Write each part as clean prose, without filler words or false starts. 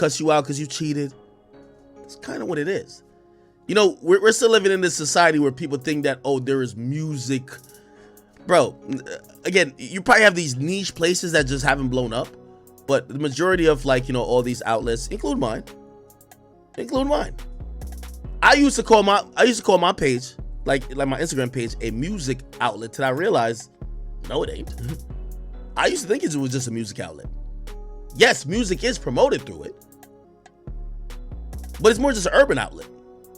cuss you out because you cheated. It's kind of what it is. You know, we're still living in this society where people think that, oh, there is music. Bro, again, you probably have these niche places that just haven't blown up. But the majority of, like, you know, all these outlets, include mine. I used to call my page, like my Instagram page, a music outlet till I realized, no, it ain't. I used to think it was just a music outlet. Yes, music is promoted through it, but it's more just an urban outlet.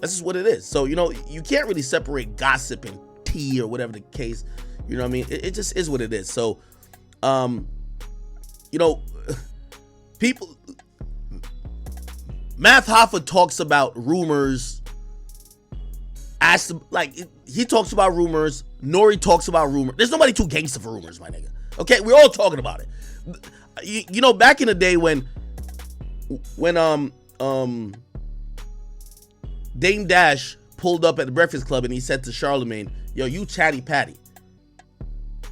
That's just what it is. So, you know, you can't really separate gossip and tea or whatever the case. You know what I mean? It just is what it is. So, you know, people, Math Hoffa talks about rumors. He talks about rumors. Nore talks about rumors. There's nobody too gangster for rumors, my nigga. Okay, we're all talking about it. You know, back in the day when Dame Dash pulled up at the Breakfast Club and he said to Charlemagne, yo, you chatty patty.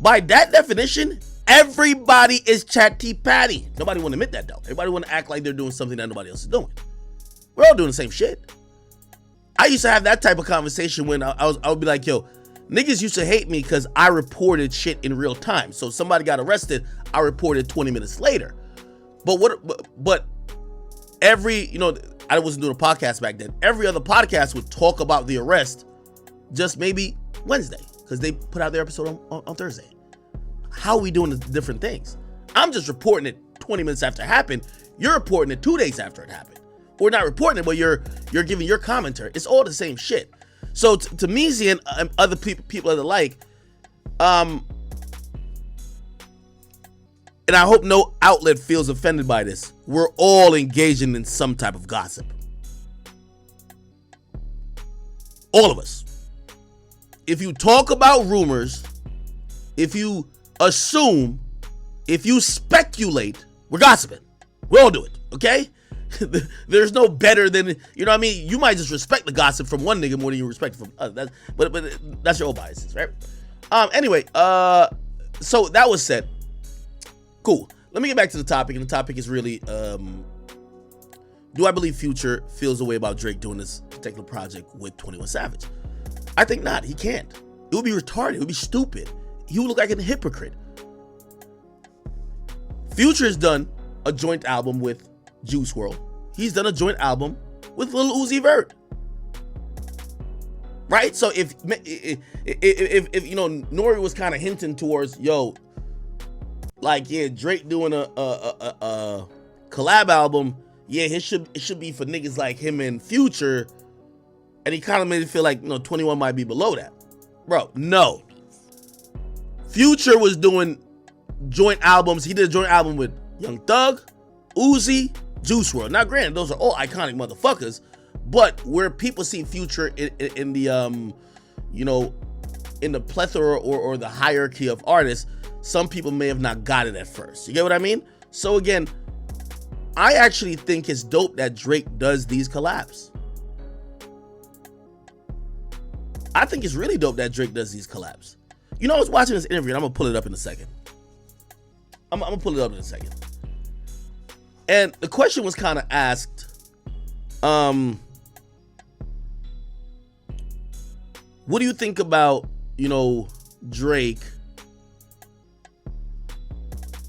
By that definition, everybody is chatty patty. Nobody want to admit that, though. Everybody want to act like they're doing something that nobody else is doing. We're all doing the same shit. I used to have that type of conversation when I would be like, yo, niggas used to hate me because I reported shit in real time. So somebody got arrested, I reported 20 minutes later. But every, you know, I wasn't doing a podcast back then. Every other podcast would talk about the arrest just maybe Wednesday because they put out their episode on Thursday. How are we doing the different things? I'm just reporting it 20 minutes after it happened. You're reporting it 2 days after it happened. Or not reporting it, but you're giving your commentary. It's all the same shit. So to Meezy and other people of the like, and I hope no outlet feels offended by this, we're all engaging in some type of gossip. All of us. If you talk about rumors, if you assume, if you speculate, we're gossiping. We all do it, okay? There's no better than, you know what I mean? You might just respect the gossip from one nigga more than you respect it from others. But that's your own biases, right? Anyway, so that was said. Cool. Let me get back to the topic, and the topic is really, do I believe Future feels a way about Drake doing this particular project with 21 Savage? I think not. He can't. It would be retarded. It would be stupid. He would look like a hypocrite. Future has done a joint album with Juice WRLD. He's done a joint album with Lil Uzi Vert. Right? So if you know, Nore was kind of hinting towards, yo, like, yeah, Drake doing a collab album, yeah, it should be for niggas like him and Future, and he kind of made it feel like, you know, 21 might be below that. Bro, no. Future was doing joint albums. He did a joint album with Young Thug, Uzi, Juice WRLD. Now, granted, those are all iconic motherfuckers, but where people see Future in the you know, in the plethora or the hierarchy of artists, some people may have not got it at first. You get what I mean? So again, I actually think it's dope that Drake does these collabs. I think it's really dope that Drake does these collabs. You know, I was watching this interview, and I'm gonna pull it up in a second. I'm gonna pull it up in a second. And the question was kind of asked, what do you think about, you know, Drake?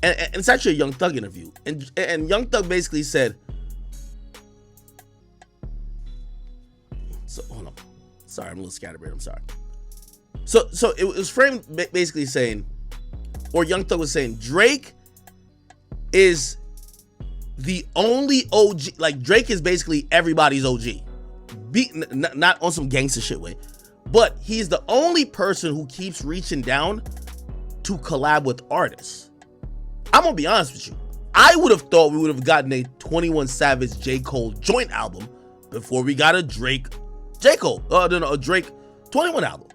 And it's actually a Young Thug interview. And Young Thug basically said, so hold on. Sorry, I'm a little scatterbrained. I'm sorry. So it was framed basically saying, or Young Thug was saying, Drake is the only OG. Like, Drake is basically everybody's OG. Not on some gangster shit way, but he's the only person who keeps reaching down to collab with artists. I'm gonna be honest with you. I would have thought we would have gotten a 21 Savage J. Cole joint album before we got a Drake J. Cole. A Drake 21 album.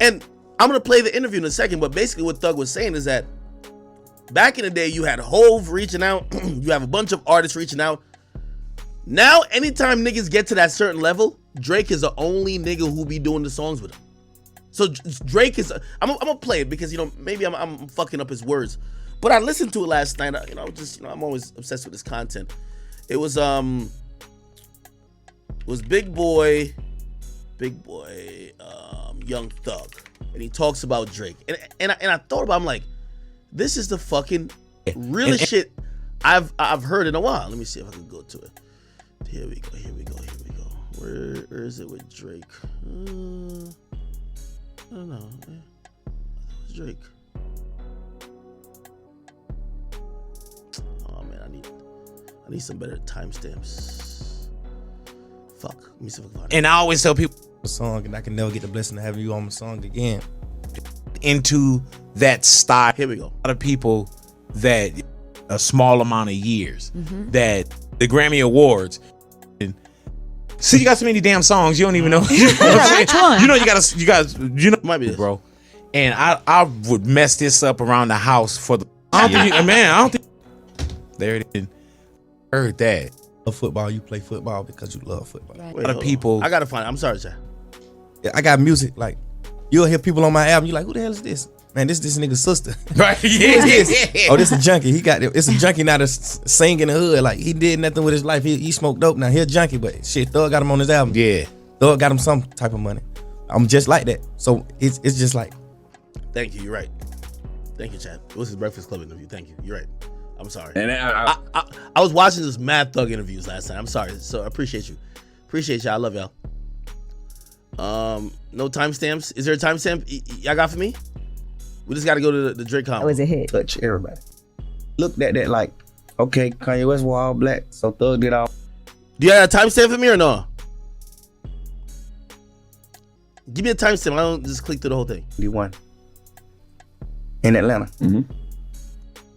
And I'm gonna play the interview in a second, but basically what Thug was saying is that back in the day, you had Hove reaching out, you have a bunch of artists reaching out. Now, anytime niggas get to that certain level, Drake is the only nigga who be doing the songs with him. So Drake is, I'm gonna play it because, you know, maybe I'm fucking up his words, But I listened to it last night. You know, just I'm always obsessed with this content. It was Big Boy, Young Thug, and he talks about Drake, and I thought about, I'm like, this is the fucking realest shit I've heard in a while. Let me see if I can go to it. Here we go. Where is it with Drake? I don't know. It was Drake. Oh man, I need some better timestamps. Fuck. Let me see if I can find it. And I always tell people a song, and I can never get the blessing of having you on my song again. into that style. Here we go. A lot of people that a small amount of years that the Grammy Awards. And see, you got so many damn songs you don't even know. You know what I'm saying? You know, Might be this. bro. And I would mess this up around the house for the. I don't think. There it is. Heard that. Love football, you play football because you love football. Wait, A lot of hold people. on. I gotta find it. I'm sorry, sir. Yeah, I got music, like, you'll hear people on my album, you're like, who the hell is this? Man, this nigga's sister. Right? Who is this? Oh, this a junkie. It's a junkie now that's singing in the hood. Like, he did nothing with his life. He smoked dope. Now he a junkie, but shit, Thug got him on his album. Yeah. Thug got him some type of money. I'm just like that. So it's just like. Thank you. You're right. Thank you, Chad. It was his Breakfast Club interview. Thank you. You're right. I'm sorry. And I was watching this Mad Thug interviews last night. I'm sorry. So I appreciate you. Appreciate y'all. I love y'all. No timestamps. Is there a timestamp y'all got for me? We just got to go to the Drake combo. That was a hit. Touch everybody. Looked at that like, okay, Kanye West wore all black, so Thug did all. Do you have a timestamp for me or no? Give me a timestamp. I don't just click through the whole thing. He won in Atlanta.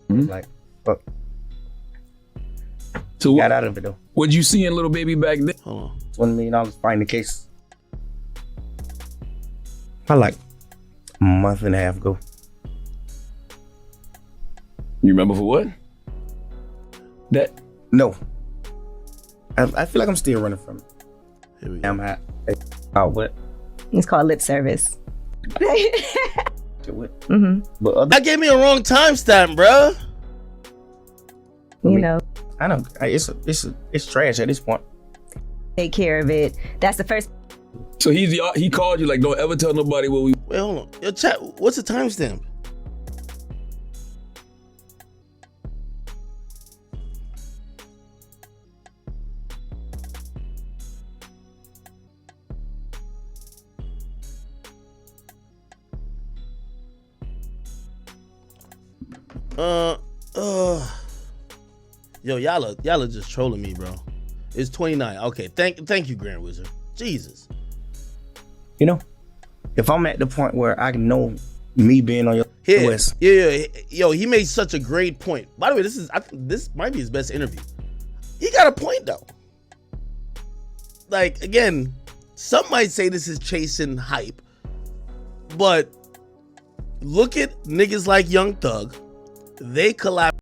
Like, fuck. so Got out of it though. what you see in Little Baby back then? Hold on. $20 million fighting the case. Probably like a month and a half ago. You remember for what? That No. I feel like I'm still running from it. Here we go. I'm hot. Oh, what? It's called lip service. What? Mm-hmm. But That gave me a wrong timestamp, bro. You know, I don't. It's trash at this point. take care of it. That's the first. so he called you like, don't ever tell nobody what we. Wait, hold on. Yo, chat. What's the timestamp? Yo, y'all are just trolling me, bro. It's 29. Okay, thank you, Grand Wizard. Jesus. You know, if I'm at the point where I know me being on your Here, OS, yeah, yo, he made such a great point. By the way, this might be his best interview. He got a point though. Like, again, some might say this is chasing hype, but look at niggas like Young Thug. They collapse.